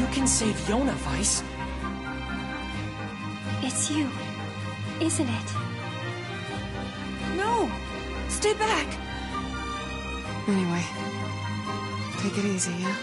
You can save Yona, Weiss. It's you, isn't it? No! Stay back! Anyway, take it easy, yeah?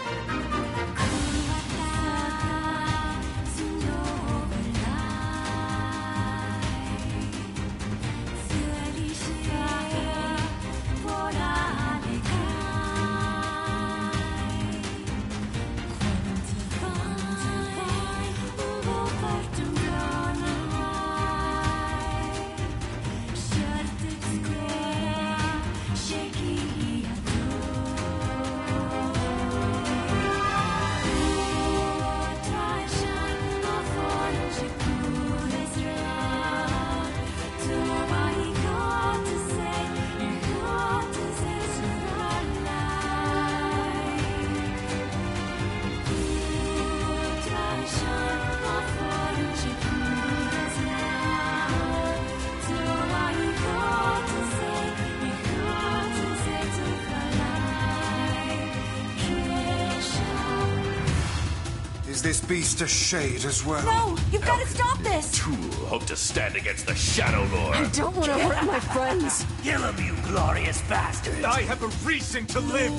Is this beast a shade as well? No! You've got to stop this! Tool hope to stand against the Shadow Lord. I don't want to hurt my friends. Kill him, you glorious bastard! I have a reason to live!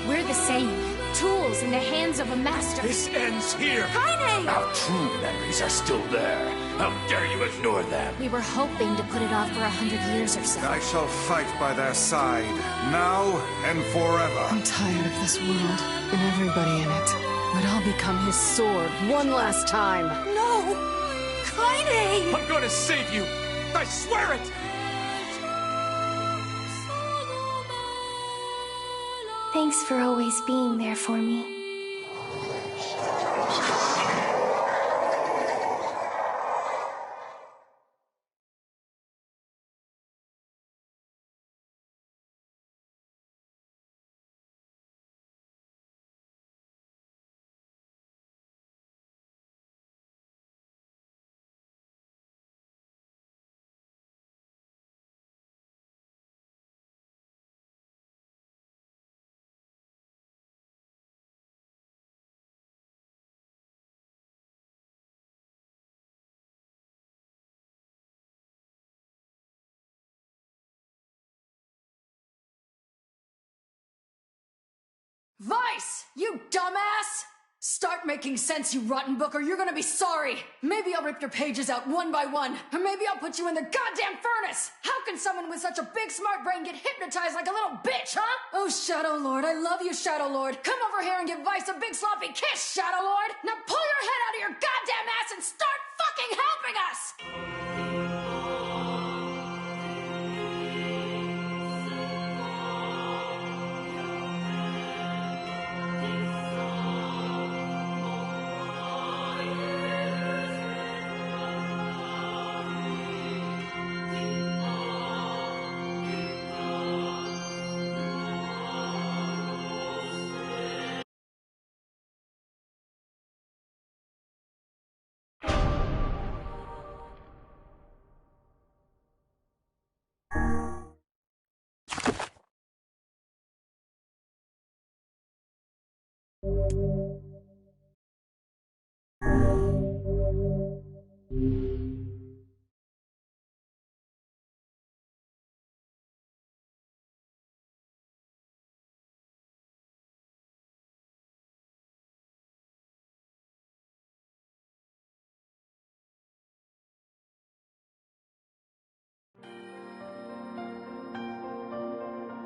We're the same. Tools in the hands of a master. This ends here! Kaine! Our true memories are still there. How dare you ignore them? We were hoping to put it off for 100 years or so. I shall fight by their side, now and forever. I'm tired of this world and everybody in it. Would all become his sword one last time. No! Kaine! I'm gonna save you! I swear it! Thanks for always being there for me. Weiss! You dumbass! Start making sense, you rotten book, or you're gonna be sorry! Maybe I'll rip your pages out one by one, or maybe I'll put you in the goddamn furnace! How can someone with such a big smart brain get hypnotized like a little bitch, huh? Oh, Shadow Lord, I love you, Shadow Lord. Come over here and give Weiss a big sloppy kiss, Shadow Lord! Now pull your head out of your goddamn ass and start fucking helping us!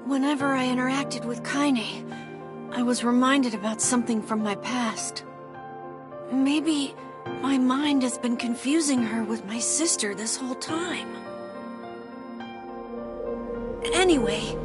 Whenever I interacted with Kaine, I was reminded about something from my past. Maybe my mind has been confusing her with my sister this whole time. Anyway,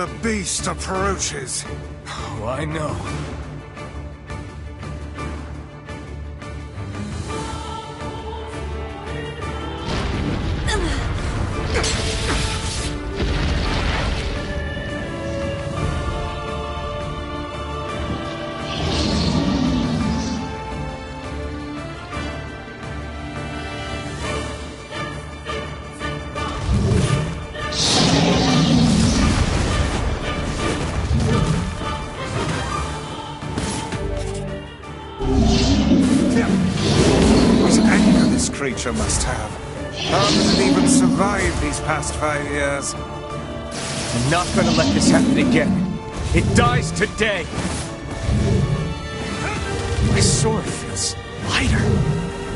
The beast approaches. Oh, I know. What anger this creature must have. How did it even survive these past 5 years? I'm not gonna let this happen again. It dies today. My sword feels lighter.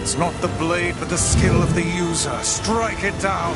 It's not the blade, but the skill of the user. Strike it down.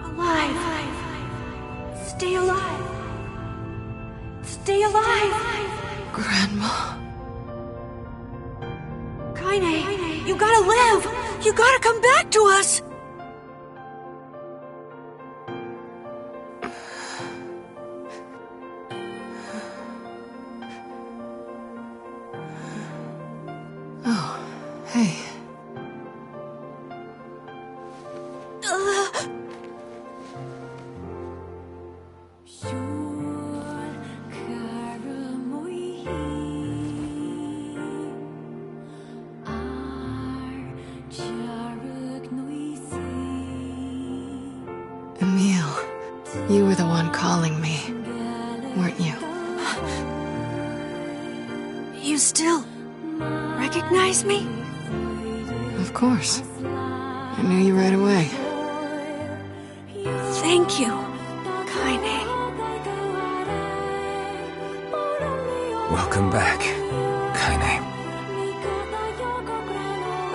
Alive. Stay alive. Stay alive. Grandma. Kaine, you gotta live. You gotta come back to us. Oh, hey. Emil, you were the one calling me, weren't you? You still recognize me? Of course. I knew you right away. Thank you, Kaine. Welcome back, Kaine.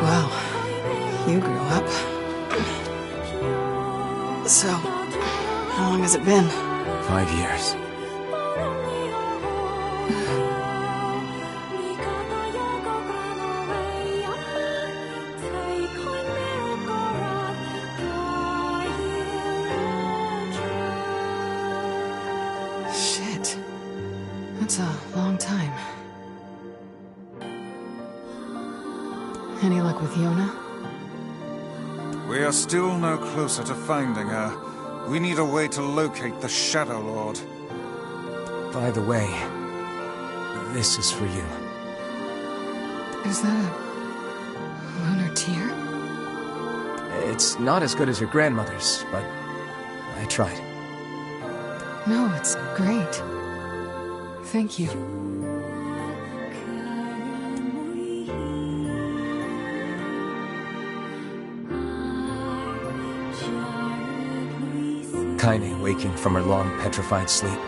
Wow, you grew up. So, how long has it been? 5 years. Shit. That's a long time. Any luck with Yona? We are still no closer to finding her, We need a way to locate the Shadow Lord. By the way, this is for you. Is that a lunar tear? It's not as good as your grandmother's, but I tried. No, it's great. Thank you. Kaine waking from her long petrified sleep.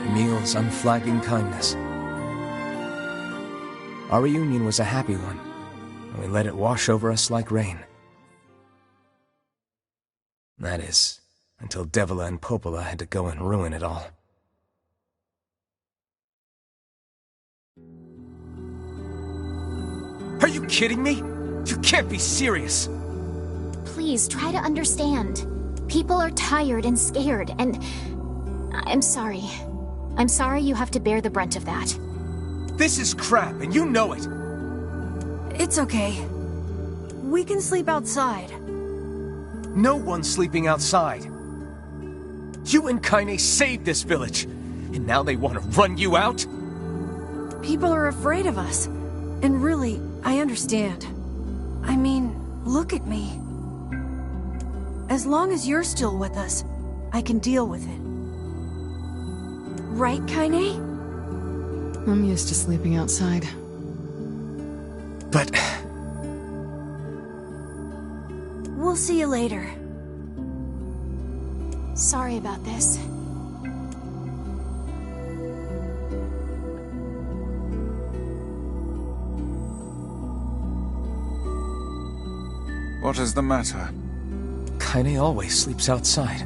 Emil's unflagging kindness. Our reunion was a happy one, and we let it wash over us like rain. That is, until Devila and Popola had to go and ruin it all. Are you kidding me? You can't be serious! Please, try to understand. People are tired and scared, and... I'm sorry. I'm sorry you have to bear the brunt of that. This is crap, and you know it! It's okay. We can sleep outside. No one's sleeping outside. You and Kaine saved this village, and now they want to run you out? People are afraid of us. And really, I understand. I mean, look at me. As long as you're still with us, I can deal with it. Right, Kaine? I'm used to sleeping outside. But... We'll see you later. Sorry about this. What is the matter? Kaine always sleeps outside.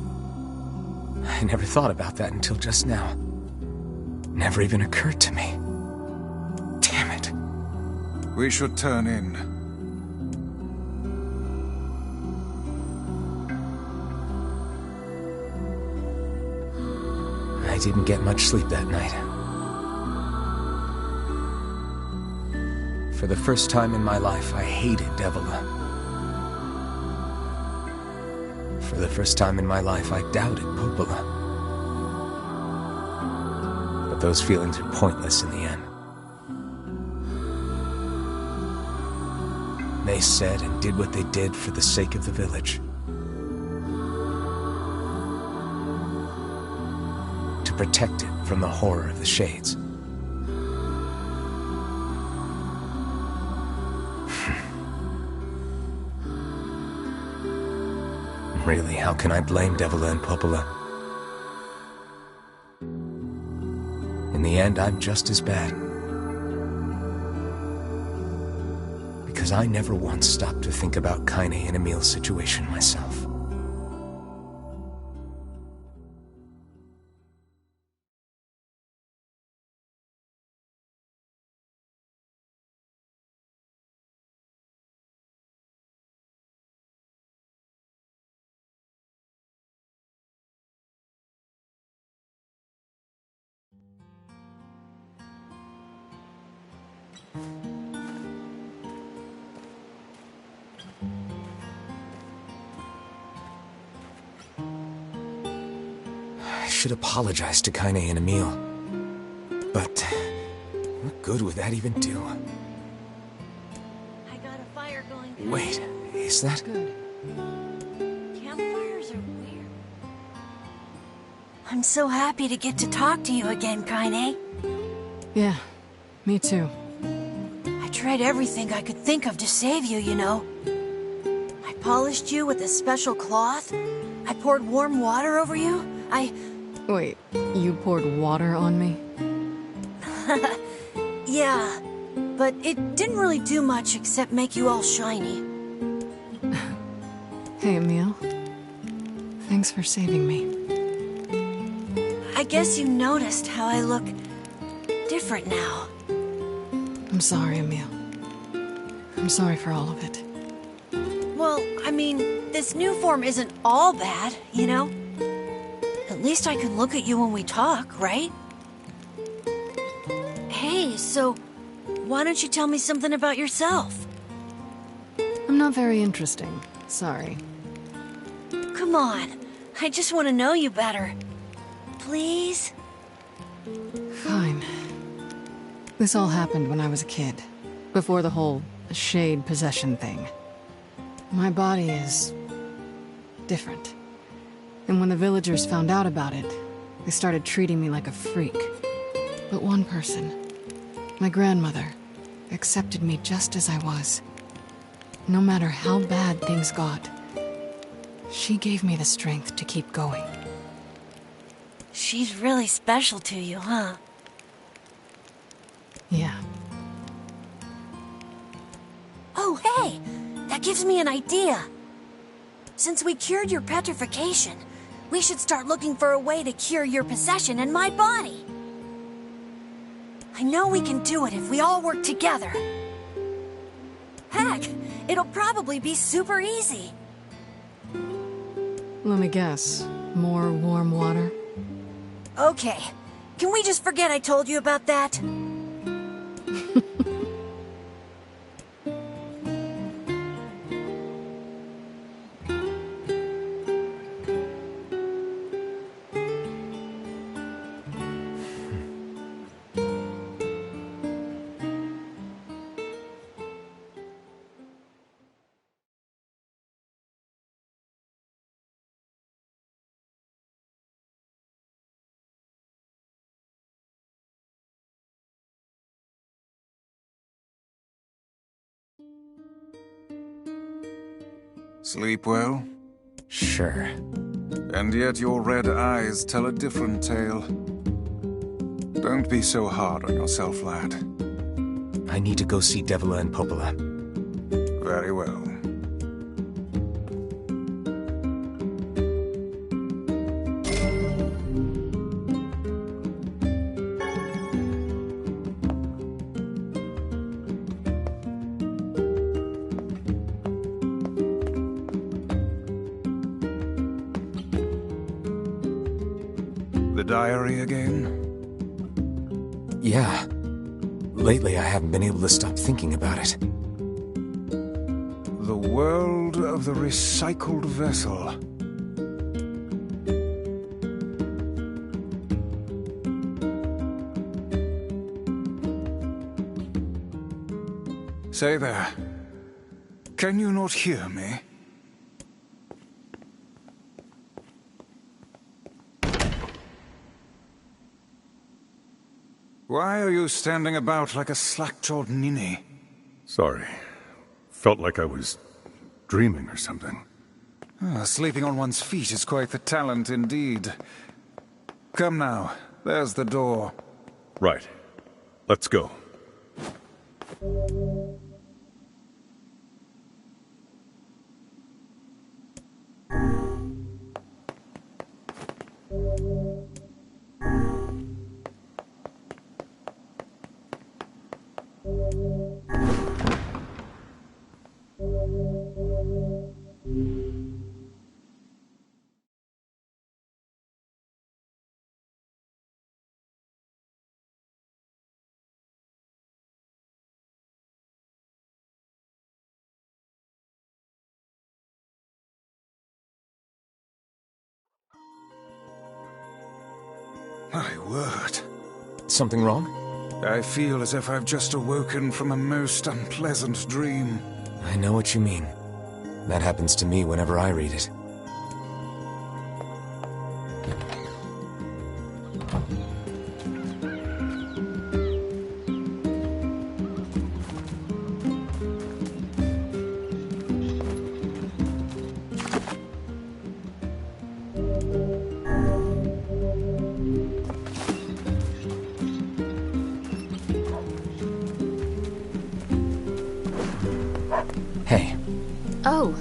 I never thought about that until just now. Never even occurred to me. Damn it. We should turn in. I didn't get much sleep that night. For the first time in my life, I hated Devila. For the first time in my life, I doubted Popola. But those feelings are pointless in the end. They said and did what they did for the sake of the village. To protect it from the horror of the Shades. Really, how can I blame Devila and Popola? In the end, I'm just as bad. Because I never once stopped to think about Kaine and Emil's situation myself. I should apologize to Kaine and Emil. But what good would that even do? I got a fire going. Wait, is that... Good. Campfires are weird. I'm so happy to get to talk to you again, Kaine. Yeah, me too. I tried everything I could think of to save you, you know. I polished you with a special cloth. I poured warm water over you. Wait, you poured water on me? Yeah, but it didn't really do much except make you all shiny. Hey, Emil. Thanks for saving me. I guess you noticed how I look different now. I'm sorry, Emil. I'm sorry for all of it. Well, I mean, this new form isn't all bad, you know? At least I can look at you when we talk, right? Hey, so why don't you tell me something about yourself? I'm not very interesting. Sorry. Come on. I just want to know you better. Please? Fine. This all happened when I was a kid, before the whole shade possession thing. My body is different. And when the villagers found out about it, they started treating me like a freak. But one person, my grandmother, accepted me just as I was. No matter how bad things got, she gave me the strength to keep going. She's really special to you, huh? Yeah. Oh, hey! That gives me an idea. Since we cured your petrification, we should start looking for a way to cure your possession in my body. I know we can do it if we all work together. Heck, it'll probably be super easy. Let me guess. More warm water? Okay, can we just forget I told you about that? Sleep well? Sure. And yet your red eyes tell a different tale. Don't be so hard on yourself, lad. I need to go see Devila and Popola. Very well. The diary again? Yeah. Lately, I haven't been able to stop thinking about it. The world of the recycled vessel. Say there. Can you not hear me? Why are you standing about like a slack-jawed ninny? Sorry. Felt like I was dreaming or something. Sleeping on one's feet is quite the talent indeed. Come now, there's the door. Right. Let's go. My word. Something wrong? I feel as if I've just awoken from a most unpleasant dream. I know what you mean. That happens to me whenever I read it. Hey. Oh,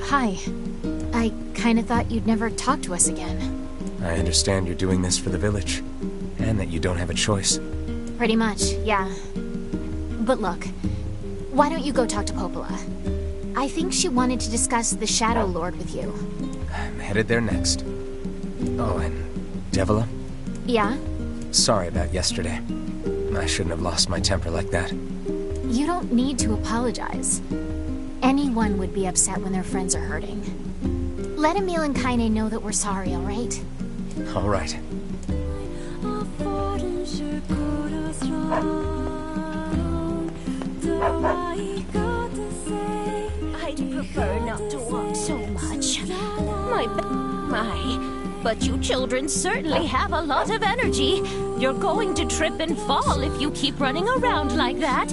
hi. I kinda thought you'd never talk to us again. I understand you're doing this for the village, and that you don't have a choice. Pretty much, yeah. But look, why don't you go talk to Popola? I think she wanted to discuss the Shadow Lord with you. I'm headed there next. Oh, and Devila? Yeah? Sorry about yesterday. I shouldn't have lost my temper like that. You don't need to apologize. Anyone would be upset when their friends are hurting. Let Emil and Kaine know that we're sorry, alright? Alright. I'd prefer not to walk so much. But you children certainly have a lot of energy. You're going to trip and fall if you keep running around like that.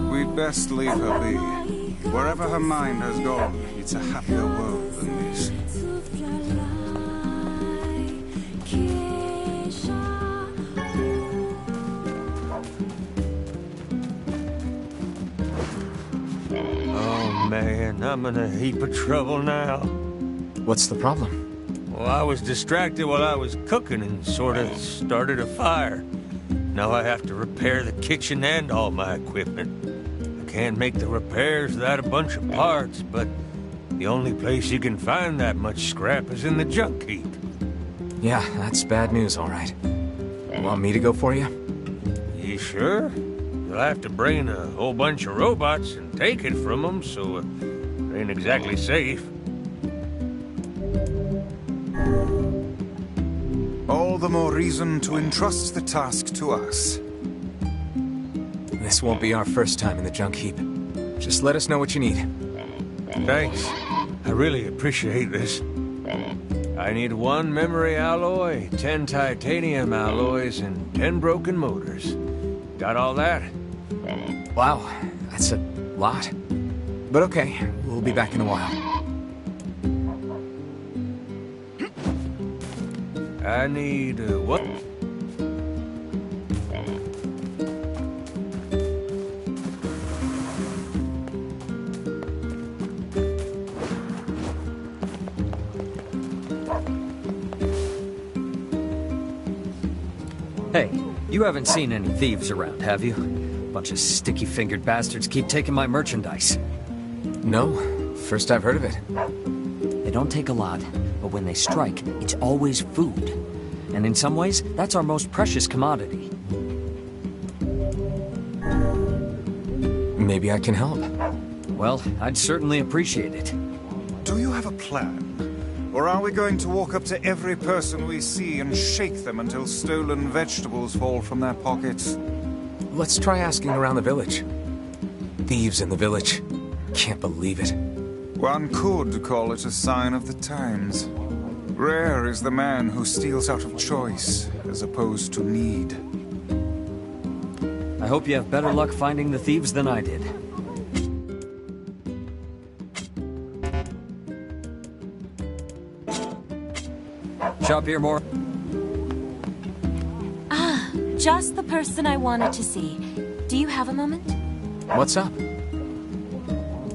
We'd best leave her be. Wherever her mind has gone, it's a happier world than this. Oh man, I'm in a heap of trouble now. What's the problem? Well, I was distracted while I was cooking and sort of started a fire. Now I have to repair the kitchen and all my equipment. I can't make the repairs without a bunch of parts, but the only place you can find that much scrap is in the junk heap. Yeah, that's bad news, alright. Want me to go for you? You sure? You'll have to bring in a whole bunch of robots and take it from them, so it ain't exactly safe. All the more reason to entrust the task to us. This won't be our first time in the junk heap. Just let us know what you need. Thanks. I really appreciate this. I need 1 memory alloy, 10 titanium alloys, and 10 broken motors. Got all that? Wow, that's a lot. But okay, we'll be back in a while. I need, what? Hey, you haven't seen any thieves around, have you? Bunch of sticky-fingered bastards keep taking my merchandise. No, first I've heard of it. They don't take a lot, but when they strike, it's always food. And in some ways, that's our most precious commodity. Maybe I can help. Well, I'd certainly appreciate it. Do you have a plan? Or are we going to walk up to every person we see and shake them until stolen vegetables fall from their pockets? Let's try asking around the village. Thieves in the village. Can't believe it. One could call it a sign of the times. Rare is the man who steals out of choice, as opposed to need. I hope you have better luck finding the thieves than I did. Shop here more. Ah, just the person I wanted to see. Do you have a moment? What's up?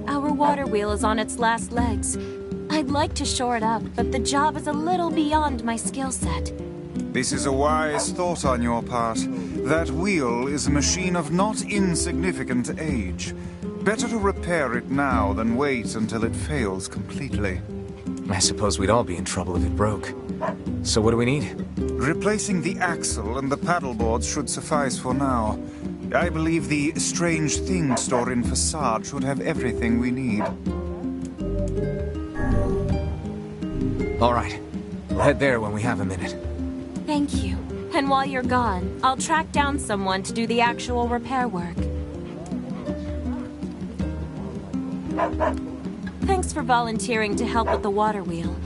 Our water wheel is on its last legs. I'd like to shore it up, but the job is a little beyond my skill set. This is a wise thought on your part. That wheel is a machine of not insignificant age. Better to repair it now than wait until it fails completely. I suppose we'd all be in trouble if it broke. So what do we need? Replacing the axle and the paddleboards should suffice for now. I believe the strange thing store in Facade should have everything we need. All right. We'll head there when we have a minute. Thank you. And while you're gone, I'll track down someone to do the actual repair work. Thanks for volunteering to help with the water wheel.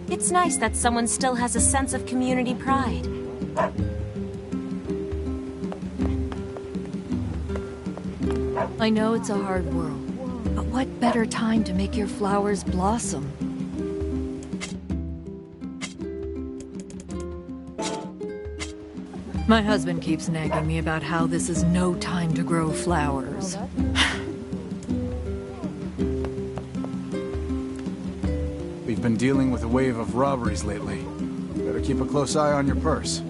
It's nice that someone still has a sense of community pride. I know it's a hard world, but what better time to make your flowers blossom? My husband keeps nagging me about how this is no time to grow flowers. We've been dealing with a wave of robberies lately. Better keep a close eye on your purse.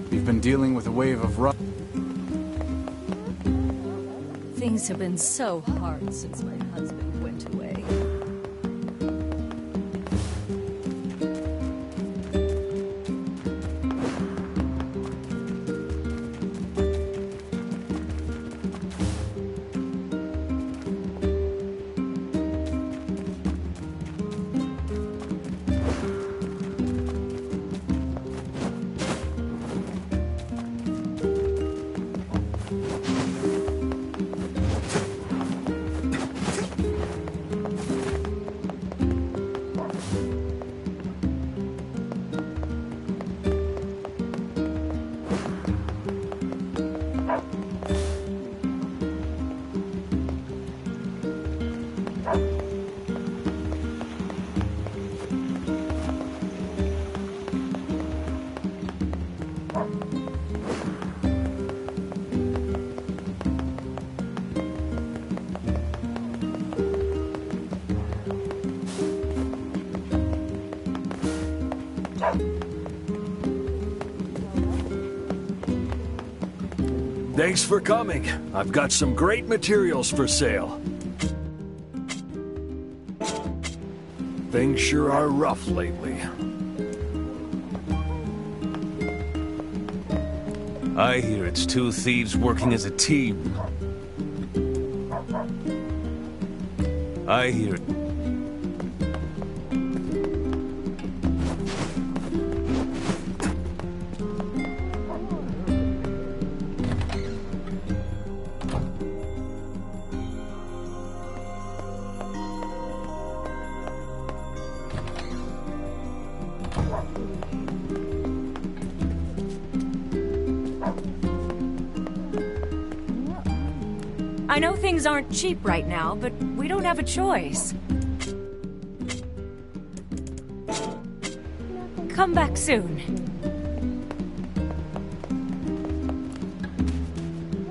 We've been dealing with a wave of Things have been so hard since my husband went away. Thanks for coming. I've got some great materials for sale. Things sure are rough lately. I hear it's two thieves working as a team. I hear it. I know things aren't cheap right now, but we don't have a choice. Come back soon.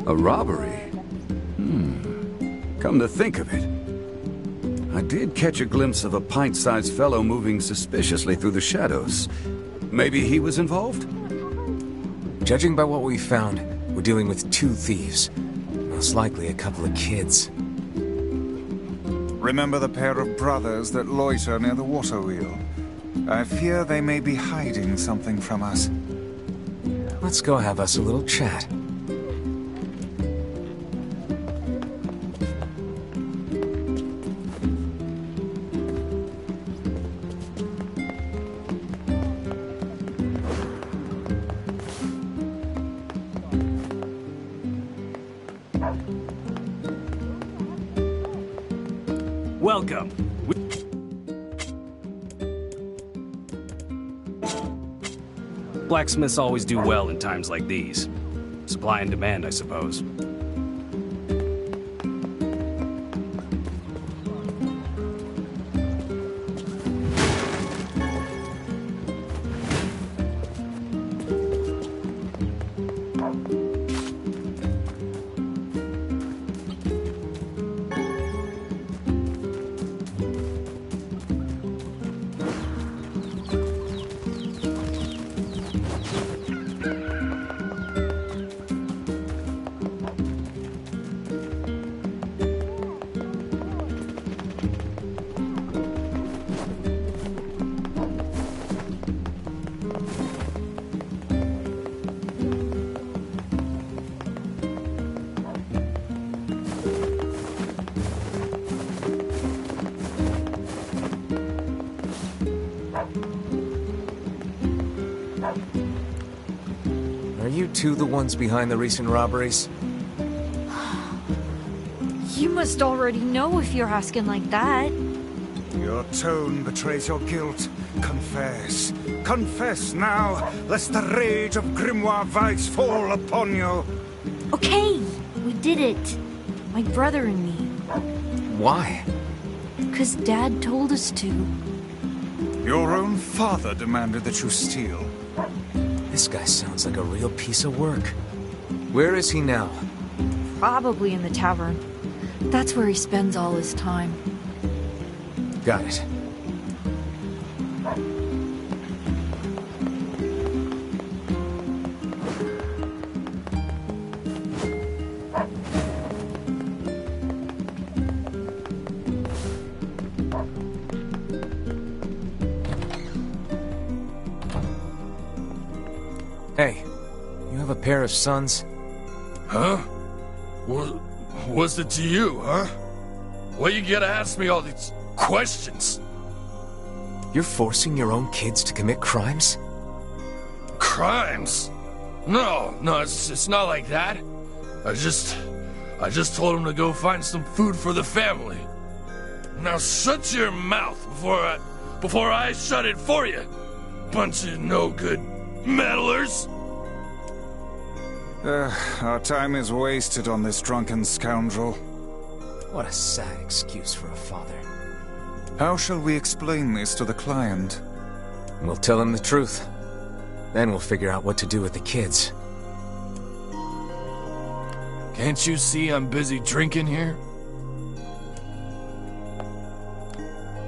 A robbery? Come to think of it, I did catch a glimpse of a pint-sized fellow moving suspiciously through the shadows. Maybe he was involved? Judging by what we found, we're dealing with two thieves. Most likely a couple of kids. Remember the pair of brothers that loiter near the water wheel? I fear they may be hiding something from us. Let's go have us a little chat. Welcome. Blacksmiths always do well in times like these. Supply and demand, I suppose. Are you two the ones behind the recent robberies? You must already know if you're asking like that. Your tone betrays your guilt. Confess. Confess now, lest the rage of Grimoire Vice fall upon you. Okay, we did it. My brother and me. Why? 'Cause Dad told us to. Your own father demanded that you steal. This guy sounds like a real piece of work. Where is he now? Probably in the tavern. That's where he spends all his time. Got it. Hey, you have a pair of sons? Huh? What's it to you, huh? Why you gotta ask me all these questions? You're forcing your own kids to commit crimes? Crimes? No, it's not like that. I just told him to go find some food for the family. Now shut your mouth before I shut it for you. Bunch of no-good meddlers. Our time is wasted on this drunken scoundrel. What a sad excuse for a father. How shall we explain this to the client? We'll tell him the truth. Then we'll figure out what to do with the kids. Can't you see I'm busy drinking here?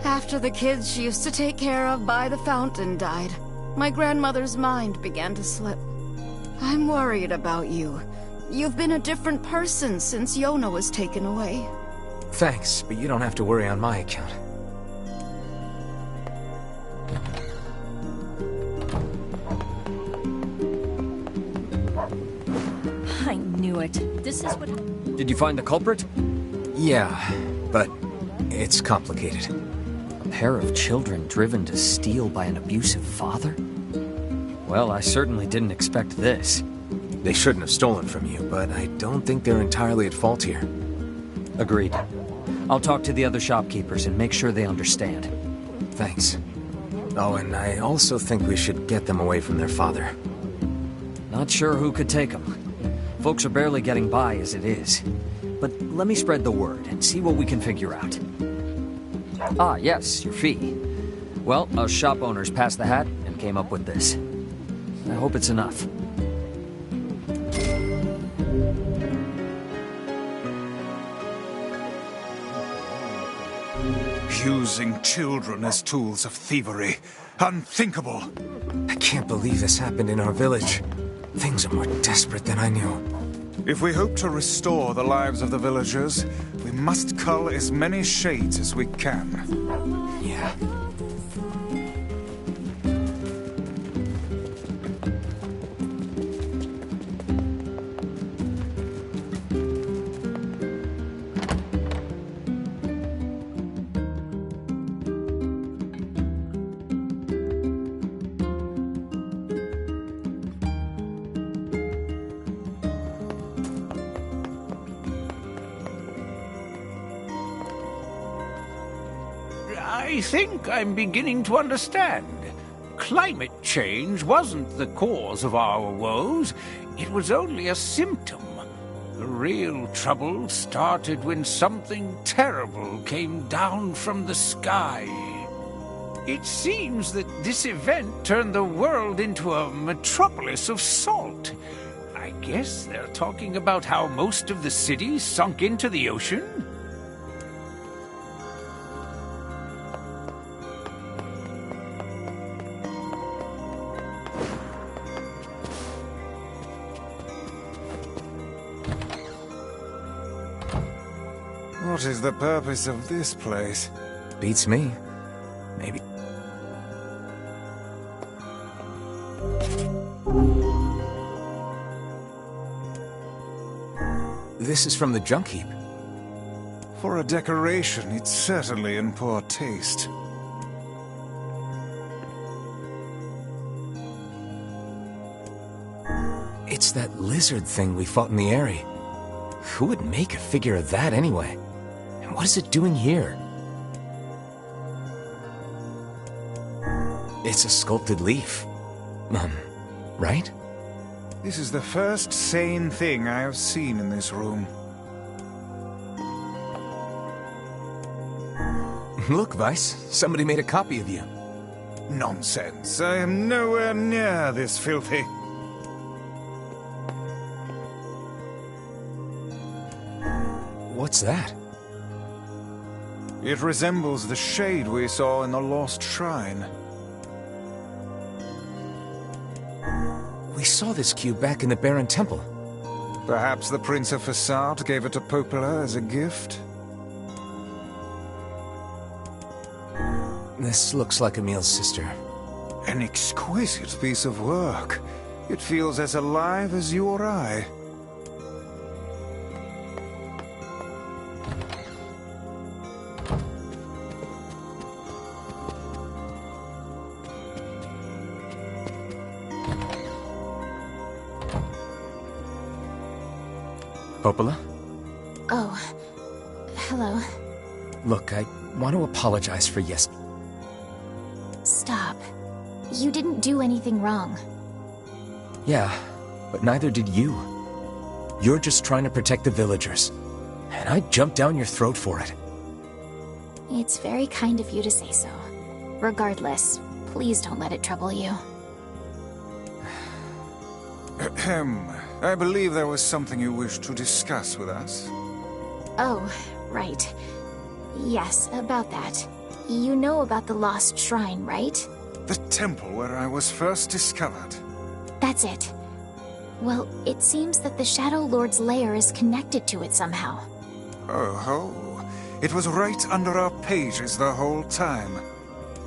After the kids she used to take care of by the fountain died, my grandmother's mind began to slip. I'm worried about you. You've been a different person since Yona was taken away. Thanks, but you don't have to worry on my account. I knew it. This is what... Did you find the culprit? Yeah, but it's complicated. A pair of children driven to steal by an abusive father? Well, I certainly didn't expect this. They shouldn't have stolen from you, but I don't think they're entirely at fault here. Agreed. I'll talk to the other shopkeepers and make sure they understand. Thanks. Oh, and I also think we should get them away from their father. Not sure who could take them. Folks are barely getting by as it is. But let me spread the word and see what we can figure out. Ah, yes, your fee. Well, us shop owners passed the hat and came up with this. I hope it's enough. Using children as tools of thievery. Unthinkable. I can't believe this happened in our village. Things are more desperate than I knew. If we hope to restore the lives of the villagers, we must cull as many shades as we can. Yeah. I think I'm beginning to understand. Climate change wasn't the cause of our woes. It was only a symptom. The real trouble started when something terrible came down from the sky. It seems that this event turned the world into a metropolis of salt. I guess they're talking about how most of the city sunk into the ocean? What is the purpose of this place? Beats me. Maybe. This is from the junk heap. For a decoration, it's certainly in poor taste. It's that lizard thing we fought in the area. Who would make a figure of that anyway? And what is it doing here? It's a sculpted leaf. Right? This is the first sane thing I have seen in this room. Look, Vice. Somebody made a copy of you. Nonsense. I am nowhere near this filthy. What's that? It resembles the shade we saw in the lost shrine. We saw this cube back in the Baron Temple. Perhaps the Prince of Fassad gave it to Popola as a gift? This looks like Emil's sister. An exquisite piece of work. It feels as alive as you or I. Popola? Oh, hello. Look, I want to apologize for yes. Stop. You didn't do anything wrong. Yeah, but neither did you. You're just trying to protect the villagers. And I jumped down your throat for it. It's very kind of you to say so. Regardless, please don't let it trouble you. Ahem. I believe there was something you wished to discuss with us. Oh, right. Yes, about that. You know about the lost shrine, right? The temple where I was first discovered. That's it. Well, it seems that the Shadow Lord's lair is connected to it somehow. Oh, it was right under our pages the whole time.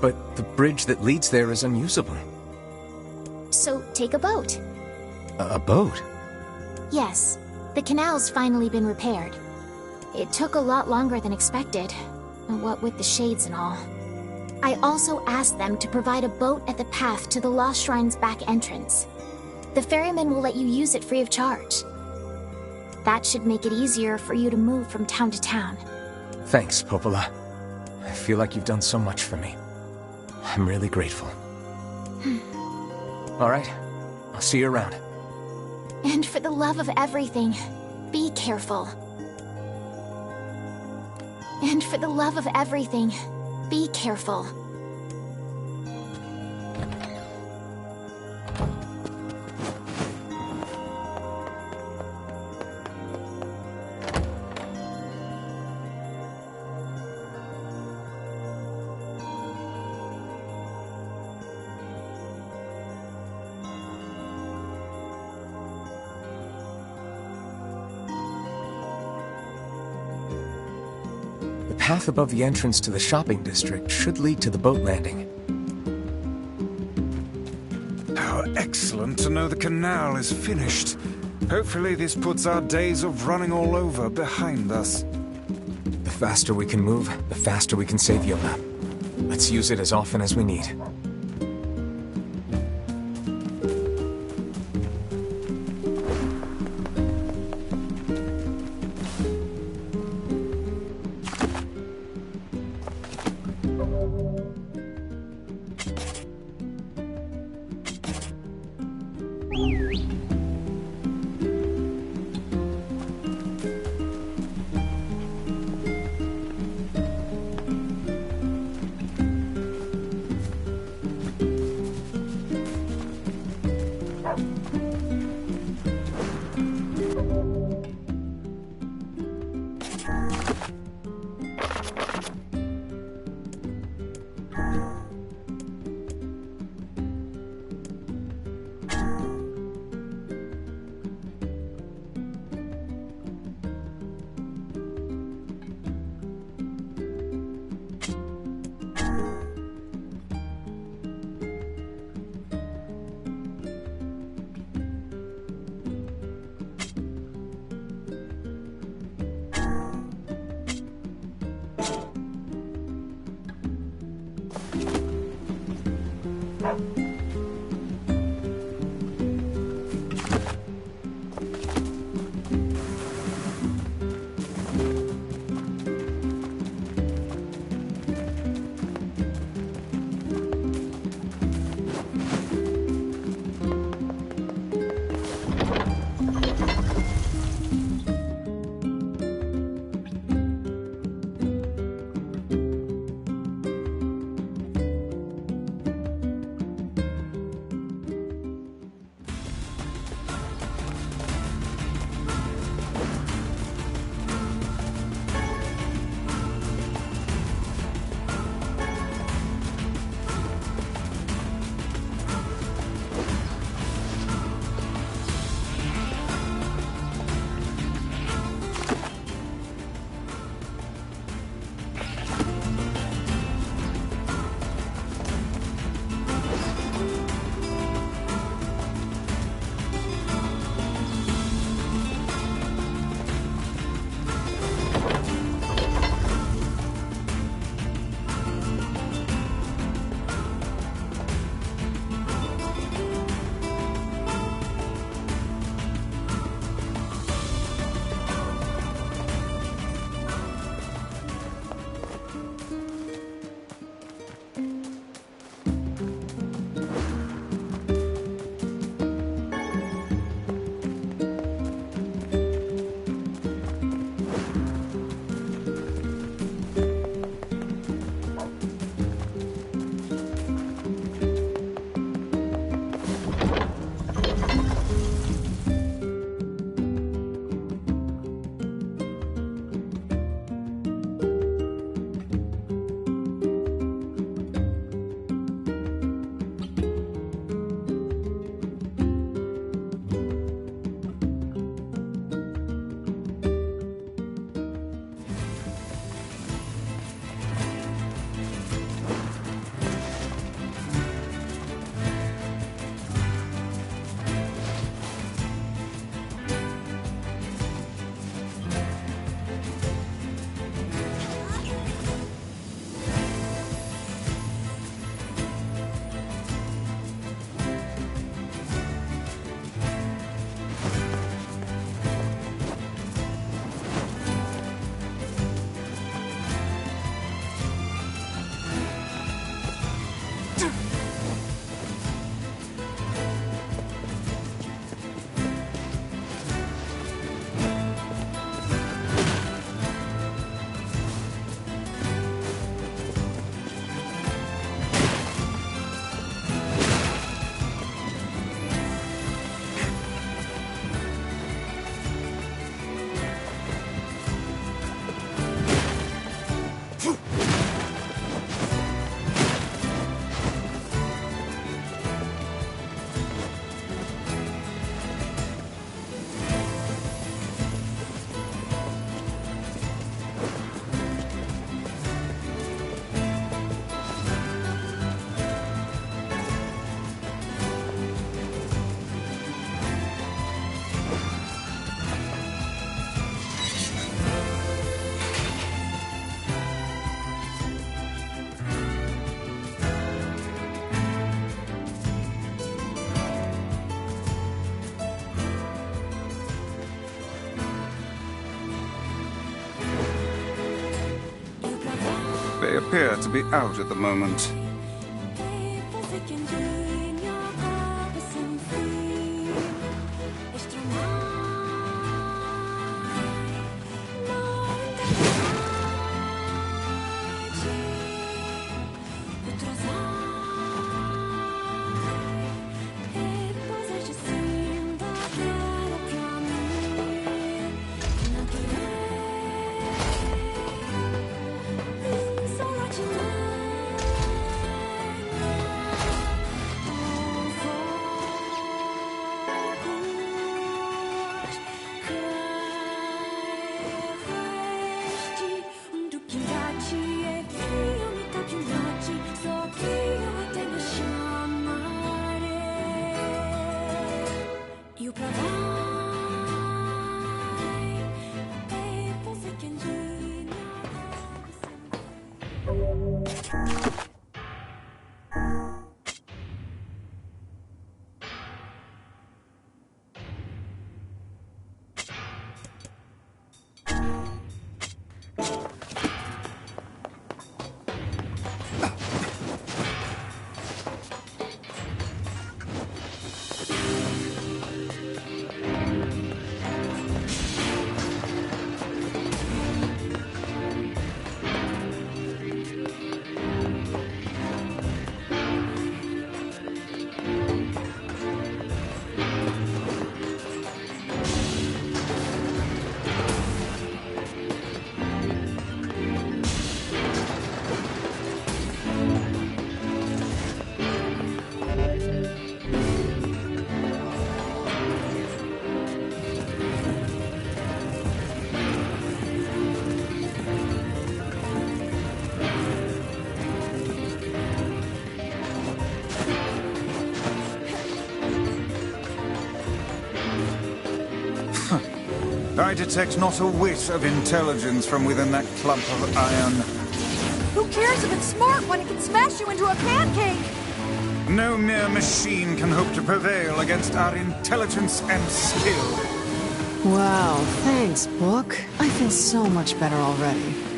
But the bridge that leads there is unusable. So, take a boat. A boat? Yes. The canal's finally been repaired. It took a lot longer than expected, what with the shades and all. I also asked them to provide a boat at the path to the Lost Shrine's back entrance. The ferryman will let you use it free of charge. That should make it easier for you to move from town to town. Thanks, Popola. I feel like you've done so much for me. I'm really grateful. All right, I'll see you around. And for the love of everything, be careful. And for the love of everything, be careful. The path above the entrance to the shopping district should lead to the boat landing. How excellent to know the canal is finished. Hopefully this puts our days of running all over behind us. The faster we can move, the faster we can save Yona. Let's use it as often as we need. They appear to be out at the moment. I detect not a whit of intelligence from within that clump of iron. Who cares if it's smart when it can smash you into a pancake? No mere machine can hope to prevail against our intelligence and skill. Wow, thanks, book. I feel so much better already.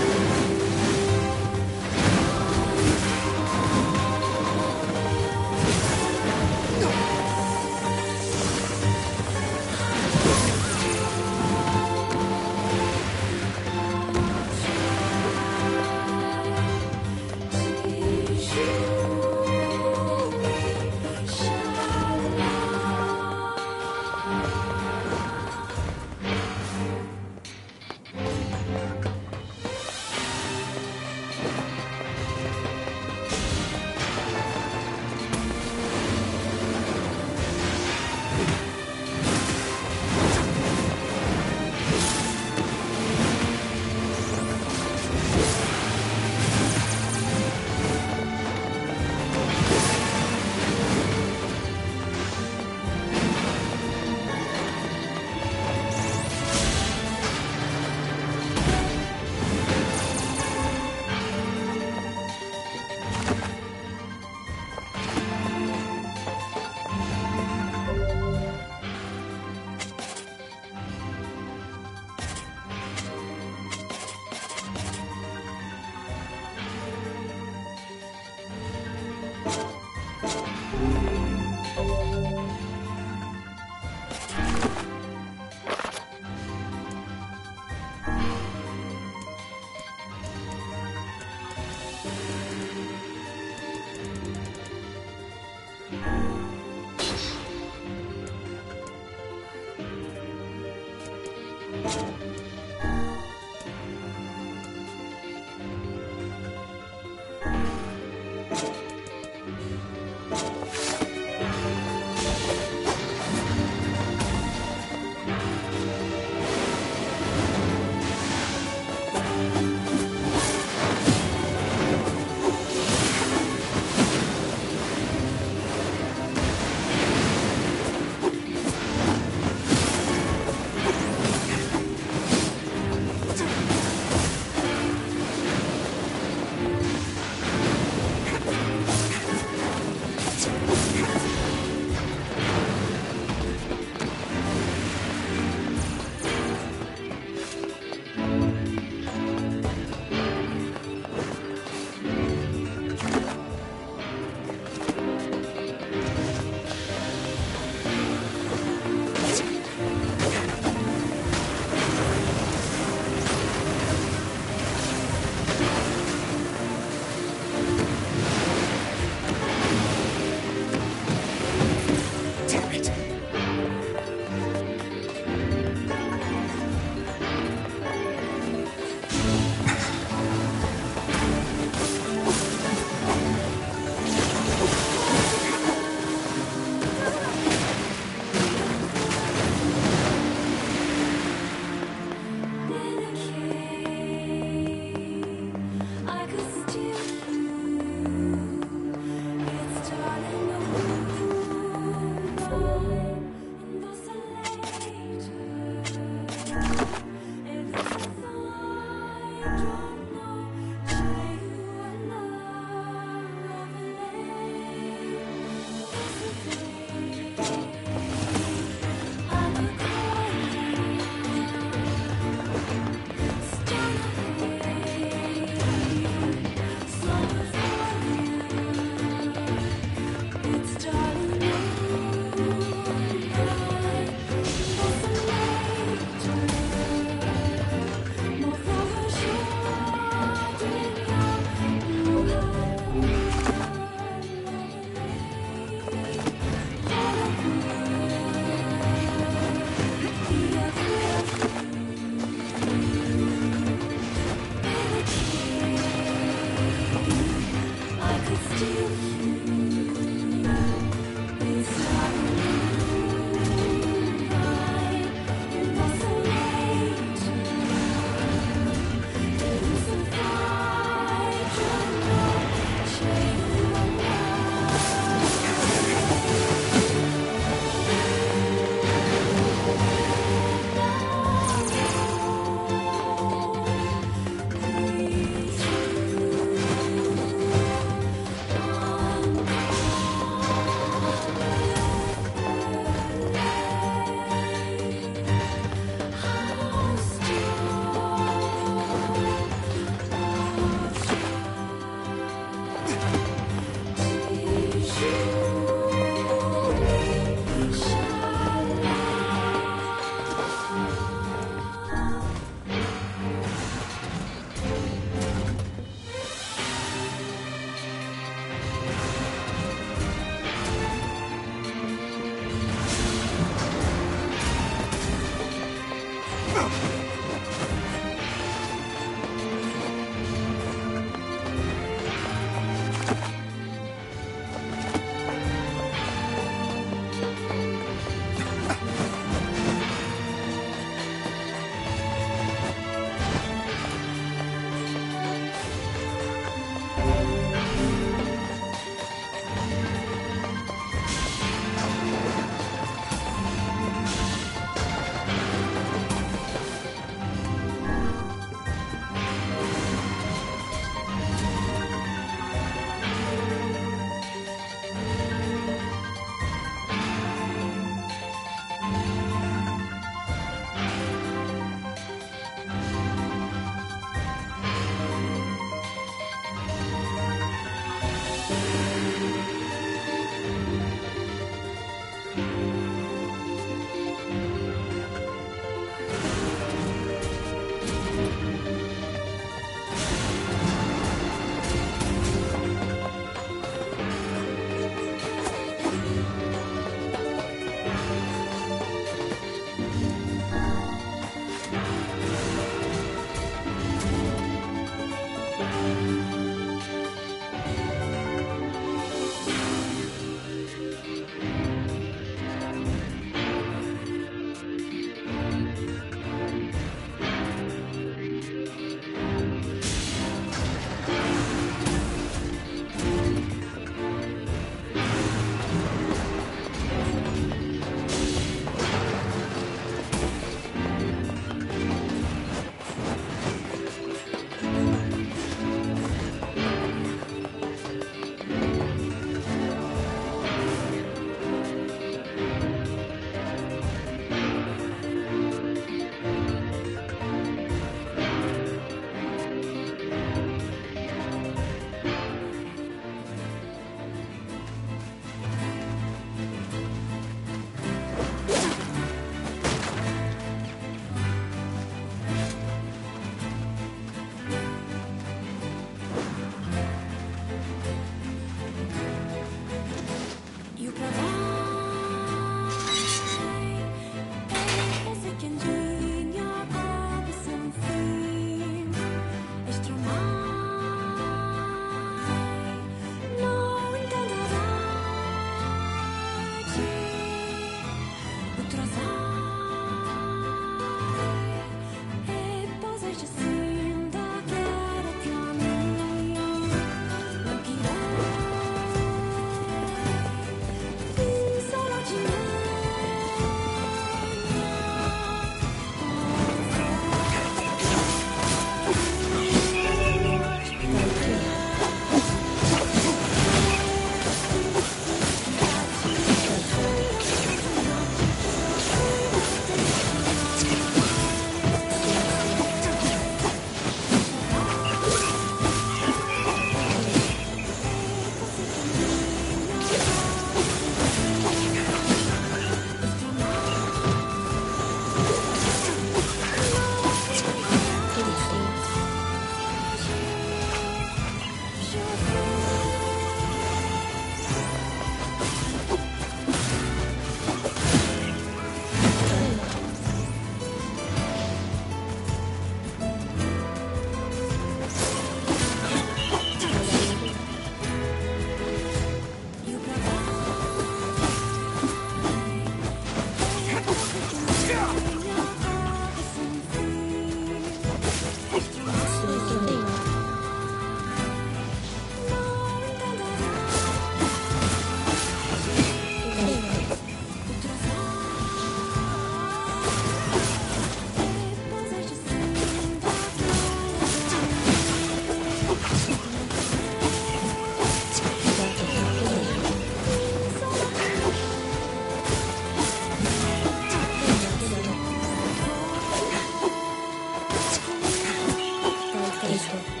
있어.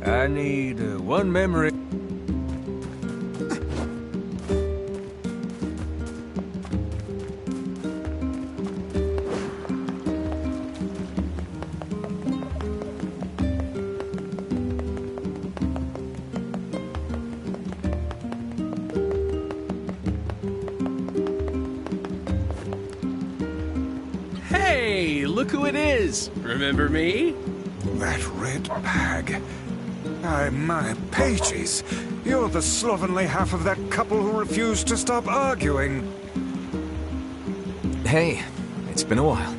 I need one memory. Hey, look who it is. Remember me? That red bag. My pages. You're the slovenly half of that couple who refused to stop arguing. Hey, it's been a while.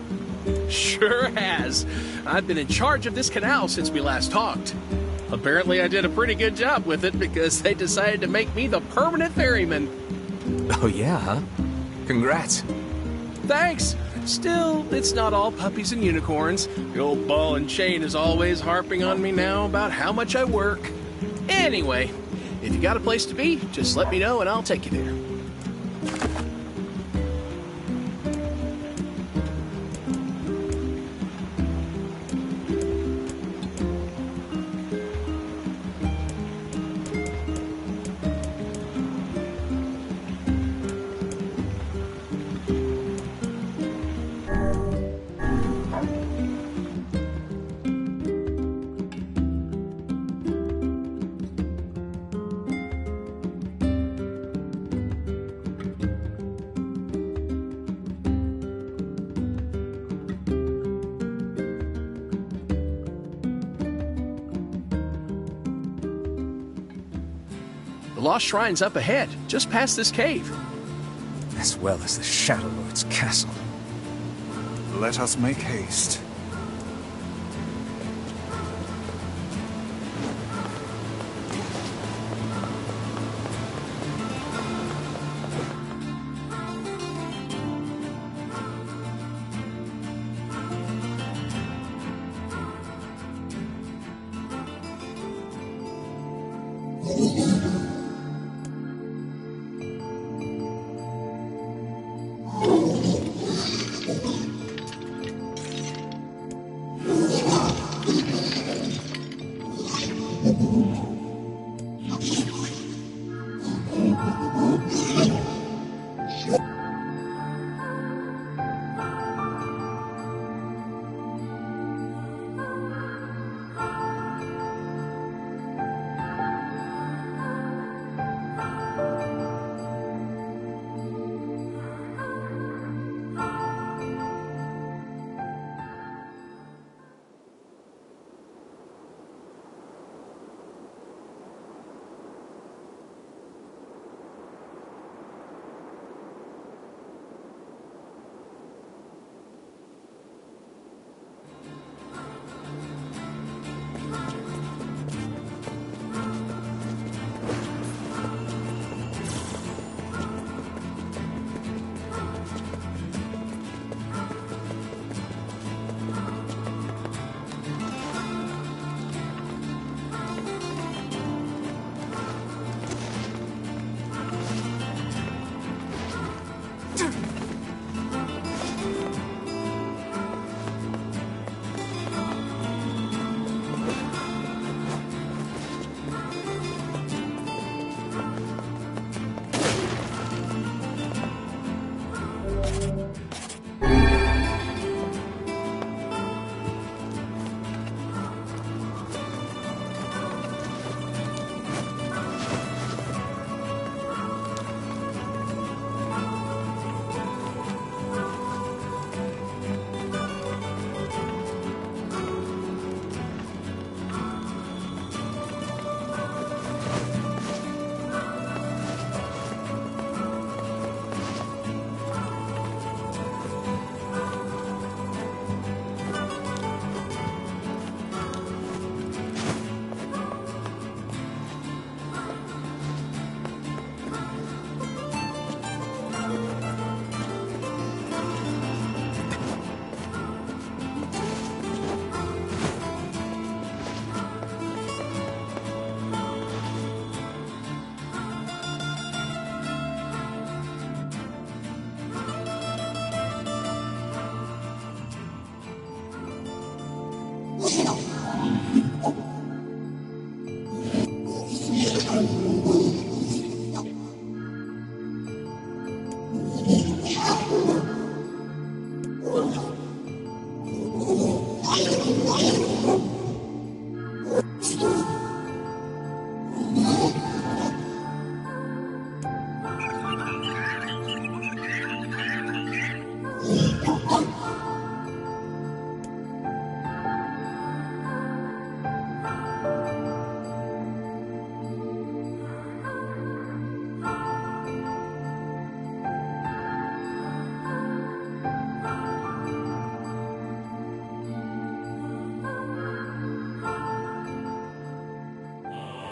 Sure has. I've been in charge of this canal since we last talked. Apparently I did a pretty good job with it because they decided to make me the permanent ferryman. Oh yeah, huh? Congrats. Thanks. Still, it's not all puppies and unicorns. The old ball and chain is always harping on me now about how much I work. Anyway, if you got a place to be, just let me know and I'll take you there. The Lost Shrine's up ahead, just past this cave. As well as the Shadow Lord's castle. Let us make haste.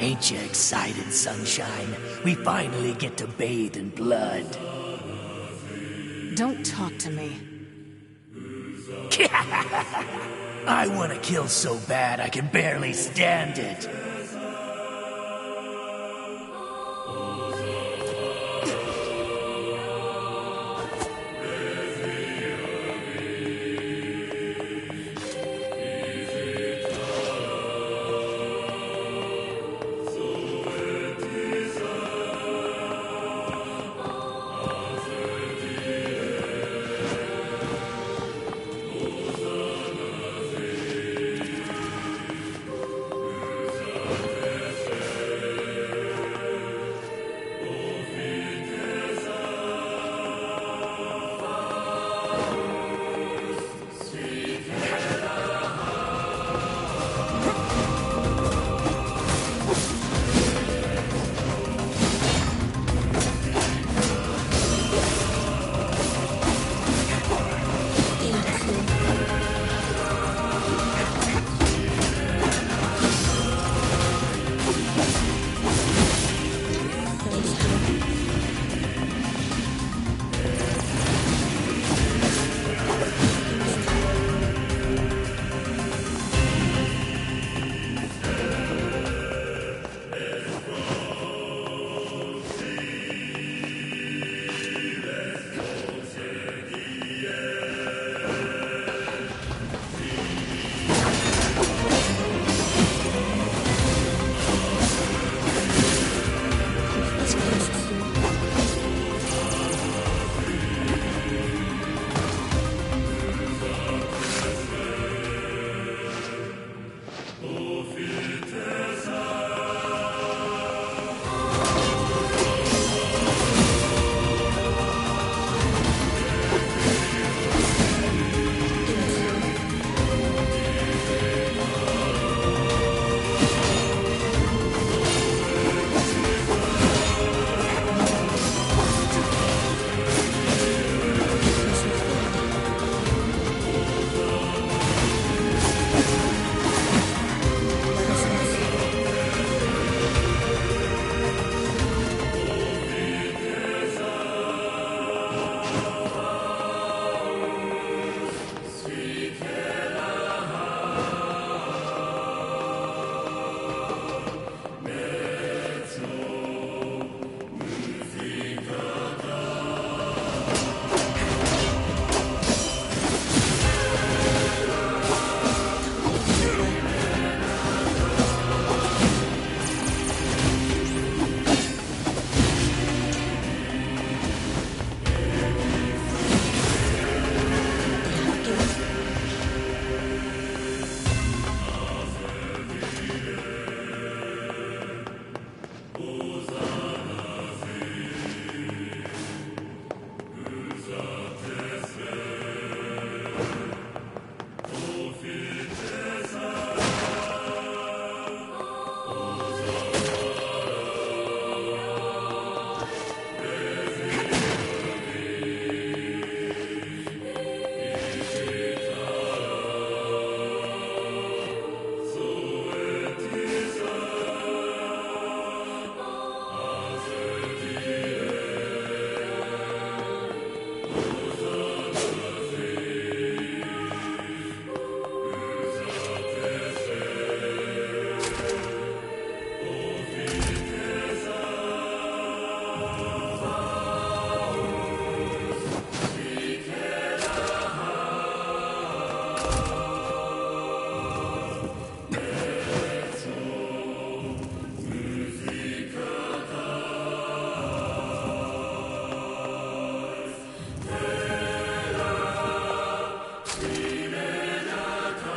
Ain't you excited, sunshine? We finally get to bathe in blood. Don't talk to me. I want to kill so bad I can barely stand it.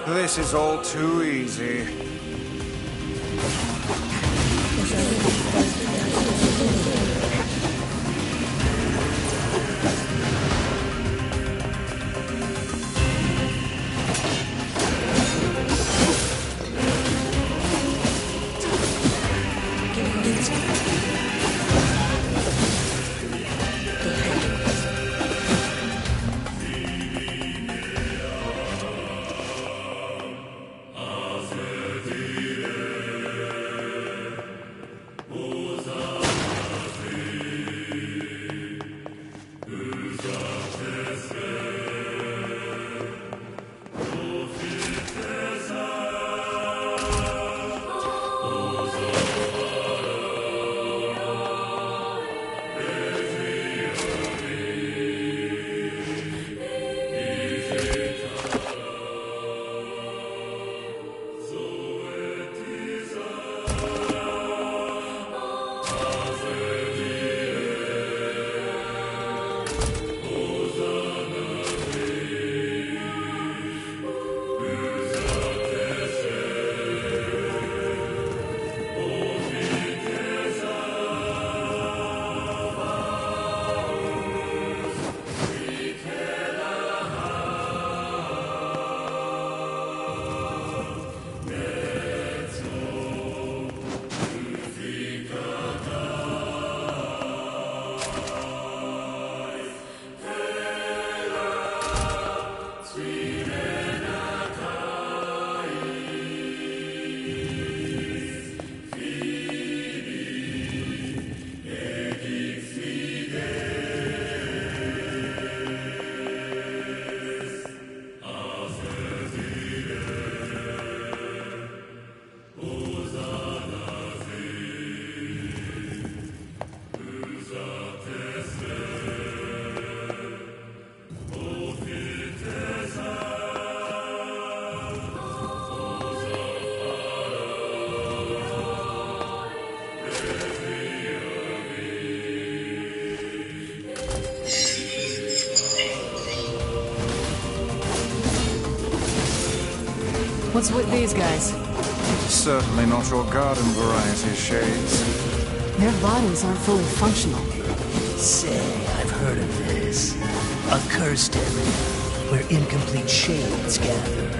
This is all too easy. What's with these guys? Certainly not your garden variety, Shades. Their bodies aren't fully functional. Say, I've heard of this. A cursed area where incomplete shades gather.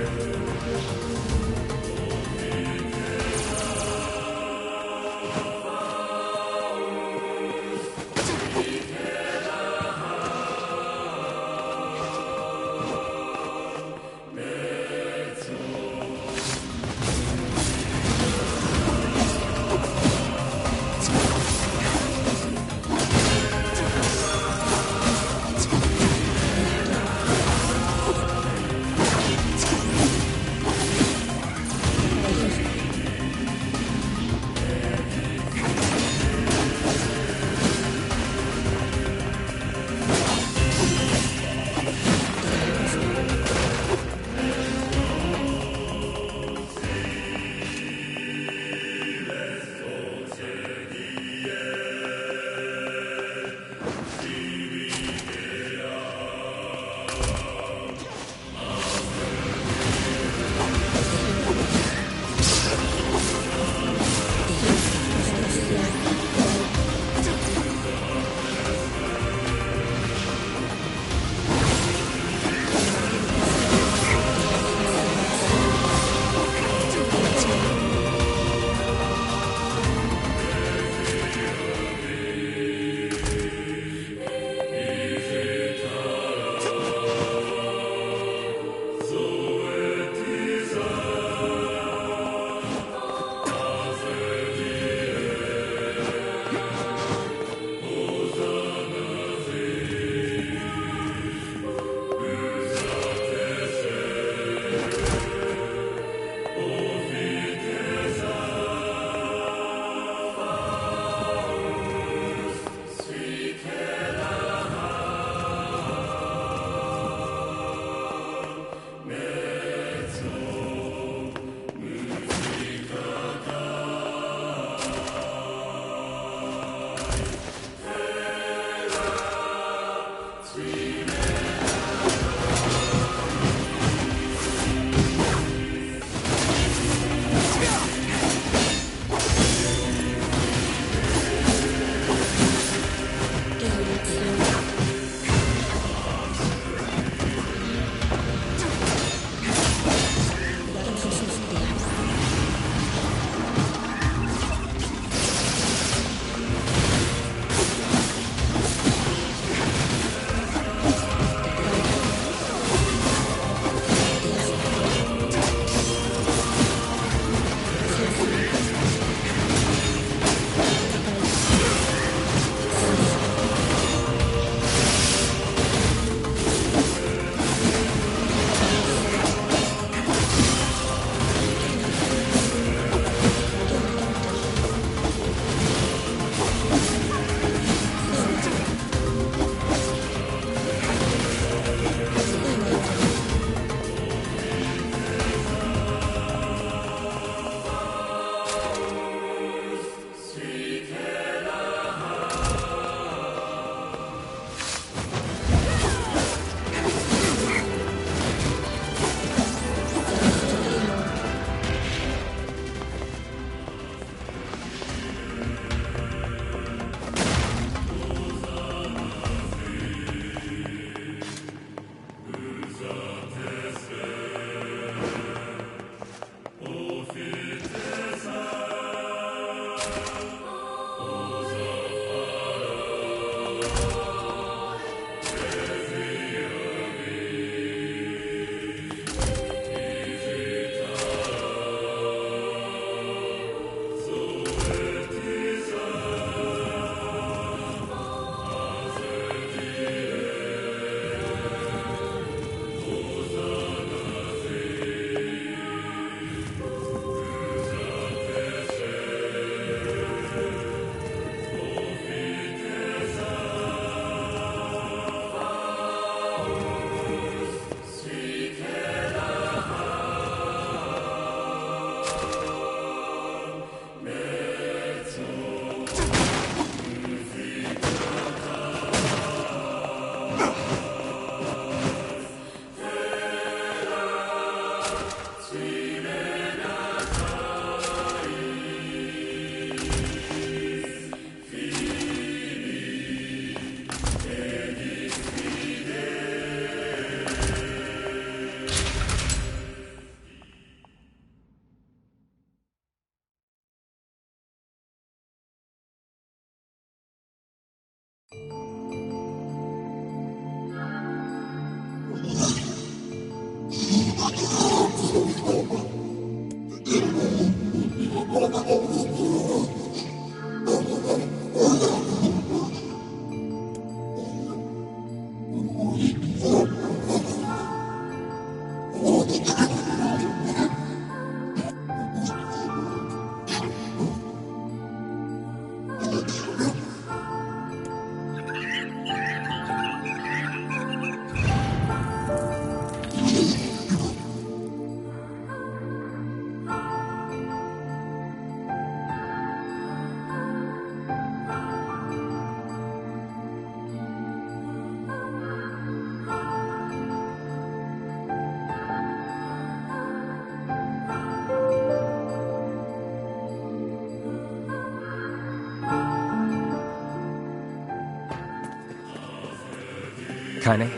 Kaine,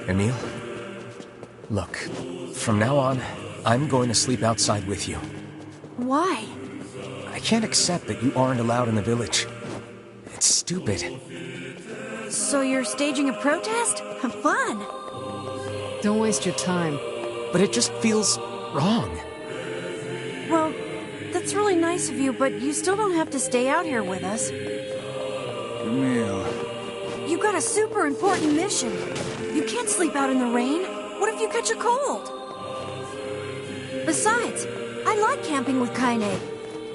Emil, look, from now on, I'm going to sleep outside with you. Why? I can't accept that you aren't allowed in the village. It's stupid. So you're staging a protest? Fun! Don't waste your time. But it just feels wrong. Well, that's really nice of you, but you still don't have to stay out here with us. Emil. You got a super important mission. You can't sleep out in the rain. What if you catch a cold? Besides, I like camping with Kaine.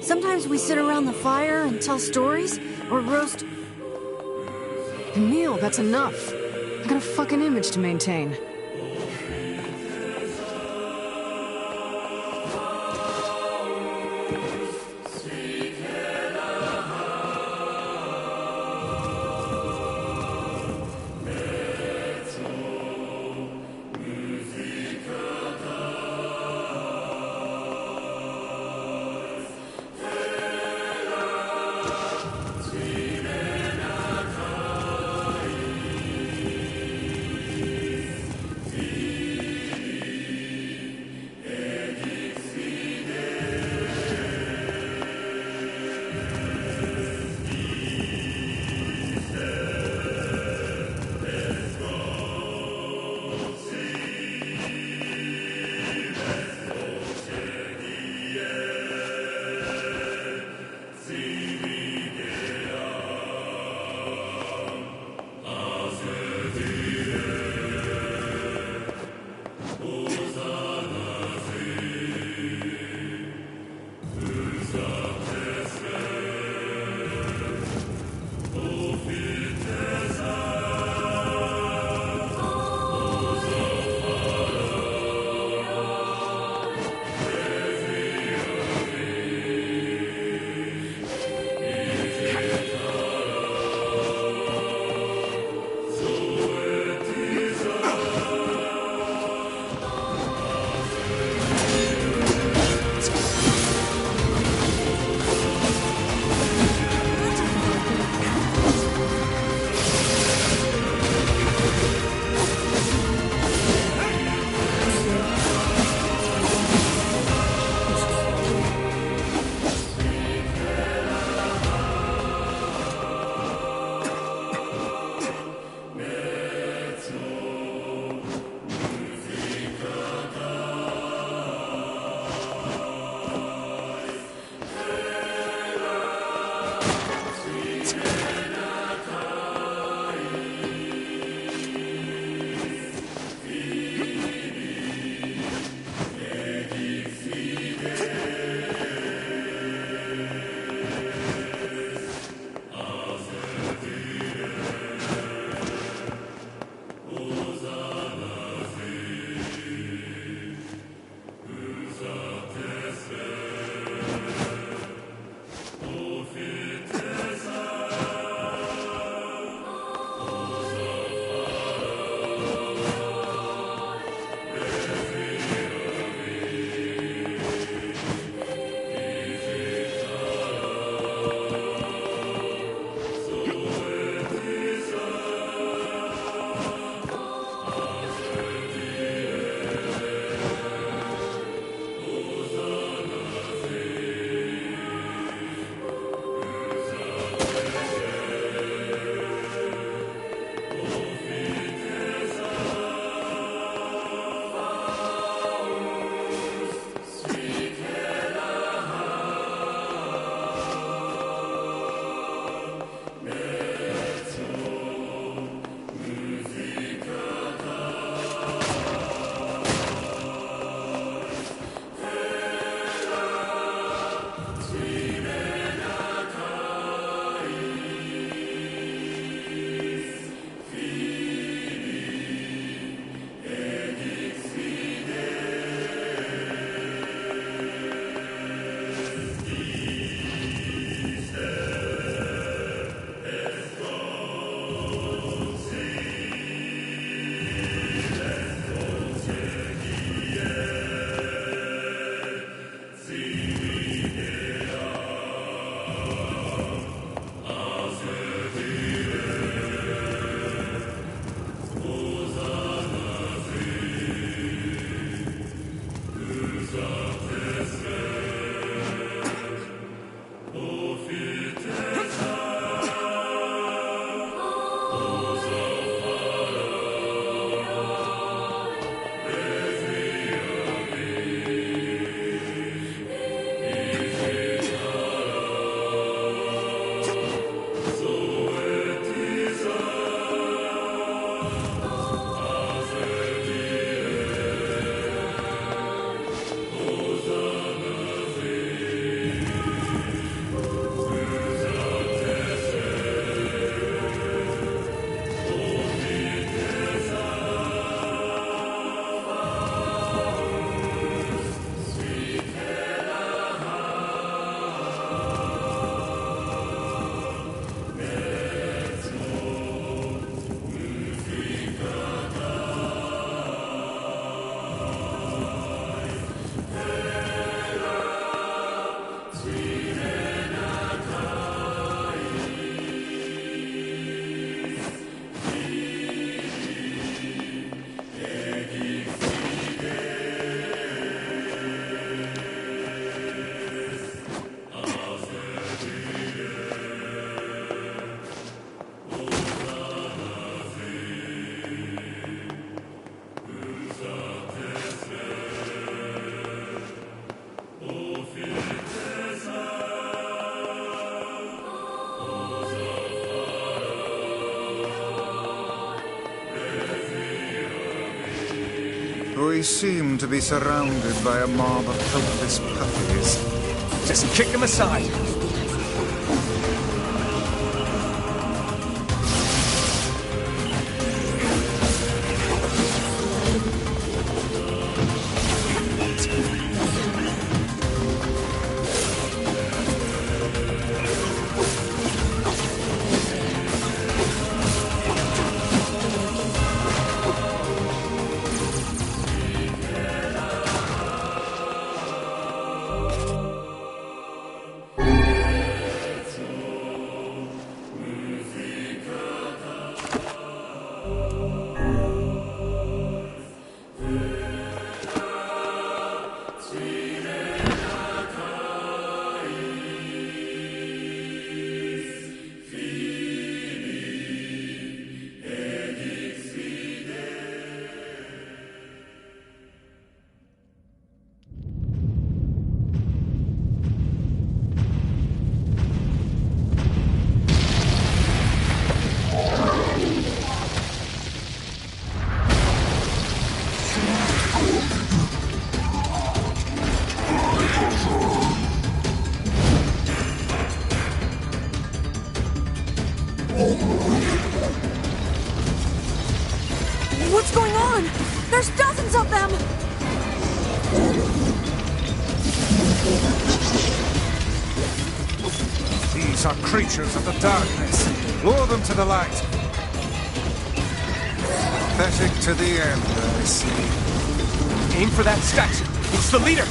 Sometimes we sit around the fire and tell stories, or roast... Emil, that's enough. I got a fucking image to maintain. We seem to be surrounded by a mob of helpless puppies. Just kick them aside. What's going on? There's dozens of them! These are creatures of the darkness. Lure them to the light. Pathetic to the end, I see. Aim for that statue. It's the leader.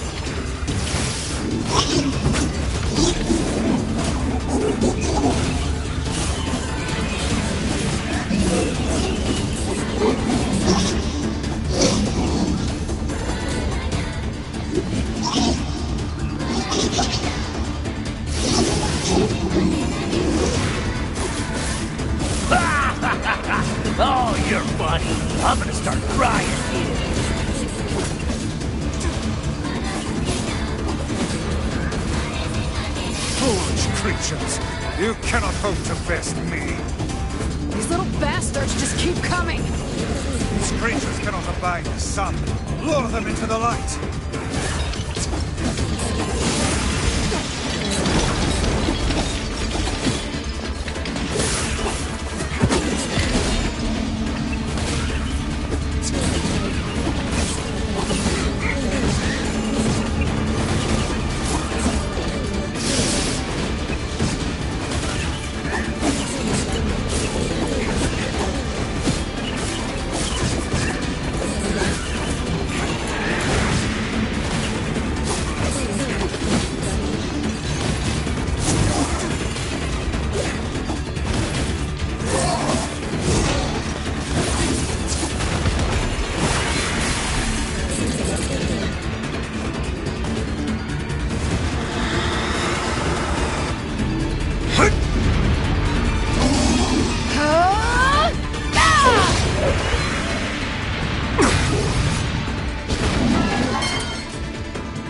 Oh, you're funny. I'm gonna start crying here. Foolish creatures. You cannot hope to best me. These little bastards just keep coming. These creatures cannot abide the sun. Lure them into the light.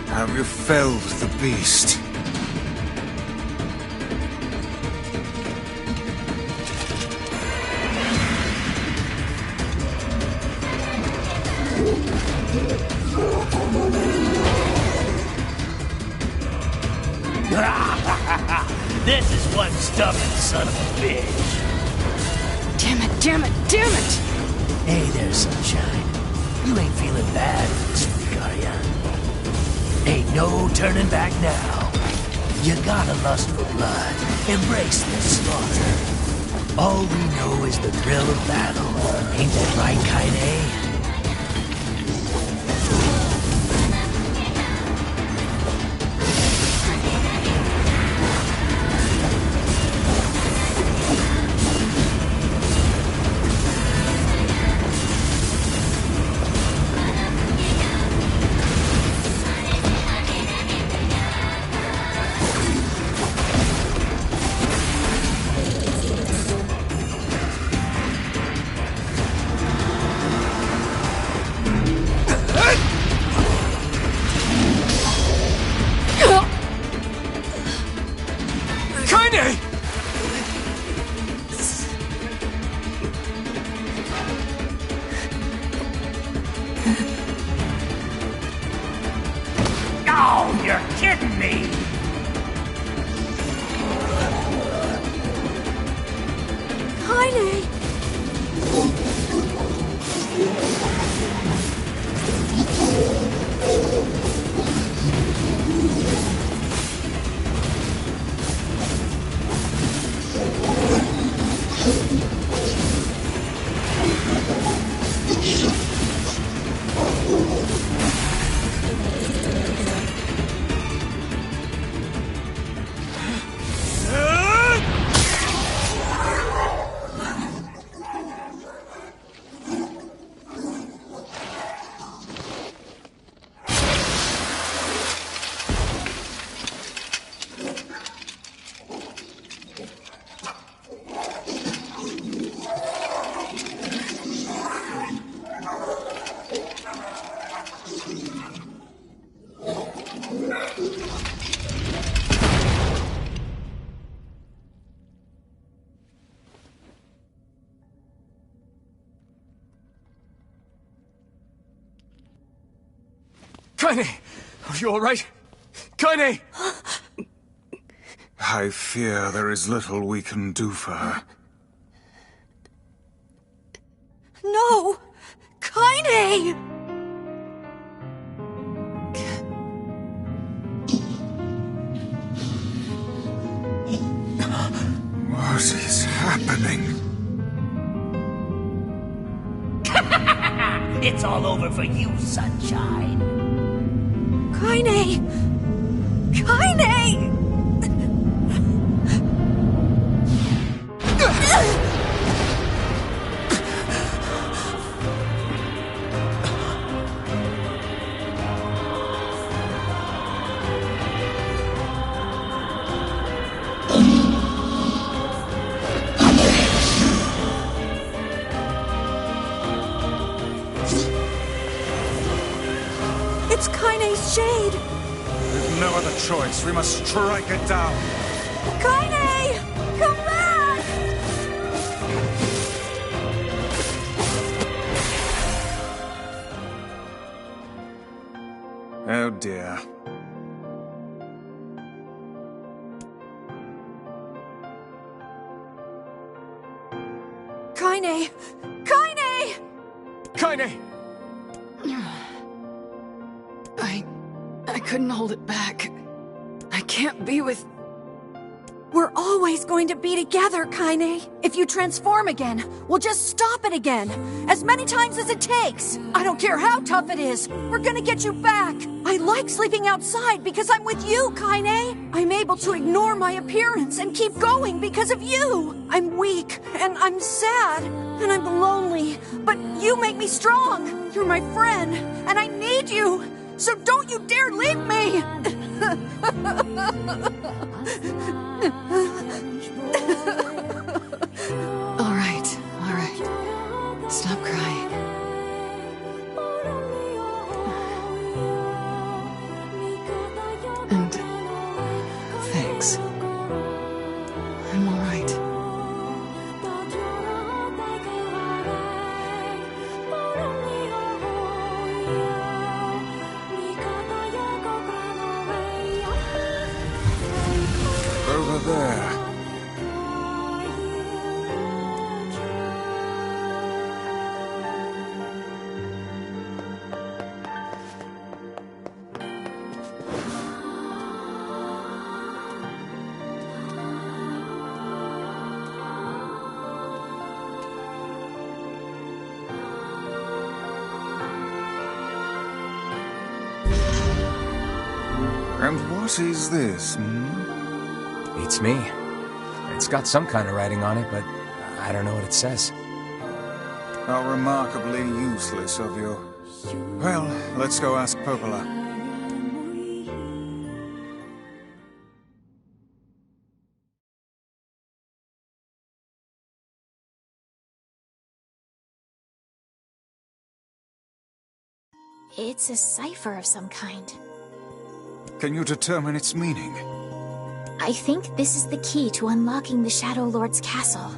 Have you felled the beast? This is one stubborn son of a bitch. Damn it, damn it, damn it! Hey there, sunshine. You ain't feeling bad this week, are ya? Ain't no turning back now. You got a lust for blood. Embrace this slaughter. All we know is the thrill of battle. Ain't that right, Kaine? Kaine! Kaine! Are you alright? Kaine! I fear there is little we can do for her. No! Kaine! What is happening? It's all over for you, sunshine. Kaine! Kaine! It's Kaine's shade! We've no other choice. We must strike it down. Kaine! Come back! Oh dear. Kaine! Kaine! Kaine! I couldn't hold it back. I can't be with... We're always going to be together, Kaine. If you transform again, we'll just stop it again. As many times as it takes. I don't care how tough it is. We're gonna get you back. I like sleeping outside because I'm with you, Kaine. I'm able to ignore my appearance and keep going because of you. I'm weak, and I'm sad, and I'm lonely. But you make me strong. You're my friend, and I need you. So don't you dare leave me! All right. Stop crying. And thanks. I'm all right. Over there. And what is this, Beats me. It's got some kind of writing on it, but I don't know what it says. How remarkably useless of you. Well, let's go ask Popola. It's a cipher of some kind. Can you determine its meaning? I think this is the key to unlocking the Shadow Lord's castle.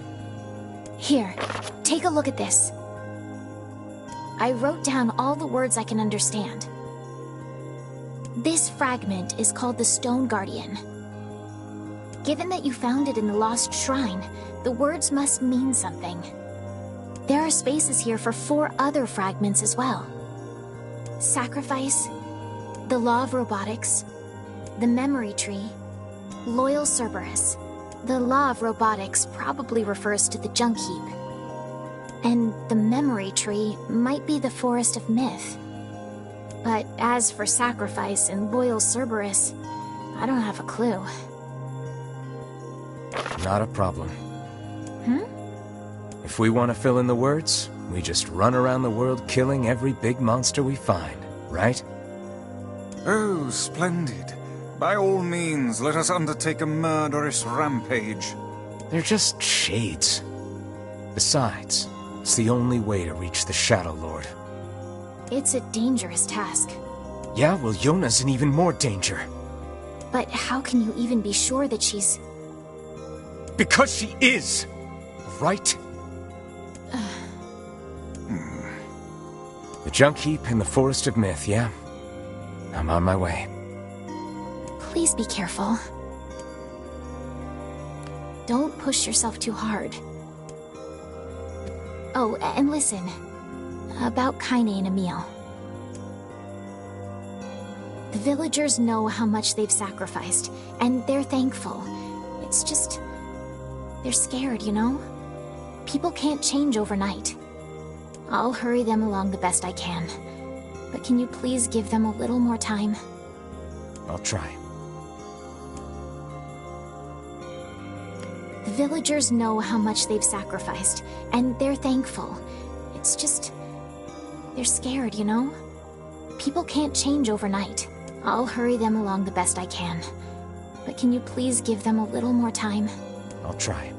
Here, take a look at this. I wrote down all the words I can understand. This fragment is called the Stone Guardian. Given that you found it in the Lost Shrine, The words must mean something. There are spaces here for 4 other fragments as well. Sacrifice, the law of robotics, the memory tree, loyal Cerberus. The law of robotics probably refers to the junk heap. And the memory tree might be the forest of myth. But as for sacrifice and loyal Cerberus, I don't have a clue. Not a problem. Hmm? If we want to fill in the words, we just run around the world killing every big monster we find, right? Oh, splendid. By all means, let us undertake a murderous rampage. They're just shades. Besides, it's the only way to reach the Shadow Lord. It's a dangerous task. Yeah, well, Yona's in even more danger. But how can you even be sure that she's... Because she is! Right? The junk heap in the forest of myth, yeah? I'm on my way. Please be careful. Don't push yourself too hard. Oh, and listen. About Kaine and Emil. The villagers know how much they've sacrificed, and they're thankful. It's just... they're scared, you know? People can't change overnight. I'll hurry them along the best I can. But can you please give them a little more time? I'll try. The villagers know how much they've sacrificed, and they're thankful. It's just... they're scared, you know? People can't change overnight. I'll hurry them along the best I can. But can you please give them a little more time? I'll try.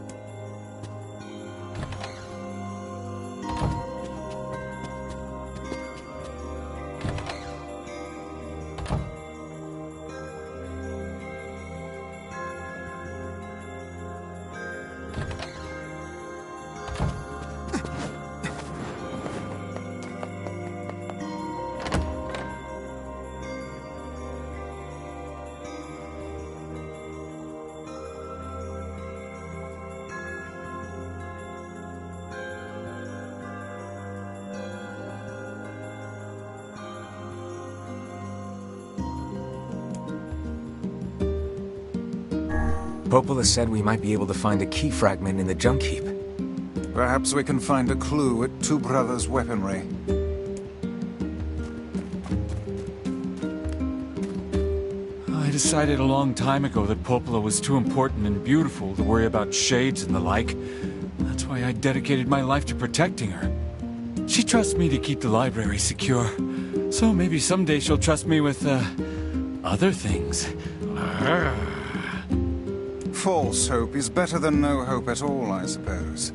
Popola said we might be able to find a key fragment in the junk heap. Perhaps we can find a clue at Two Brothers' weaponry. I decided a long time ago that Popola was too important and beautiful to worry about shades and the like. That's why I dedicated my life to protecting her. She trusts me to keep the library secure. So maybe someday she'll trust me with, other things. False hope is better than no hope at all, I suppose.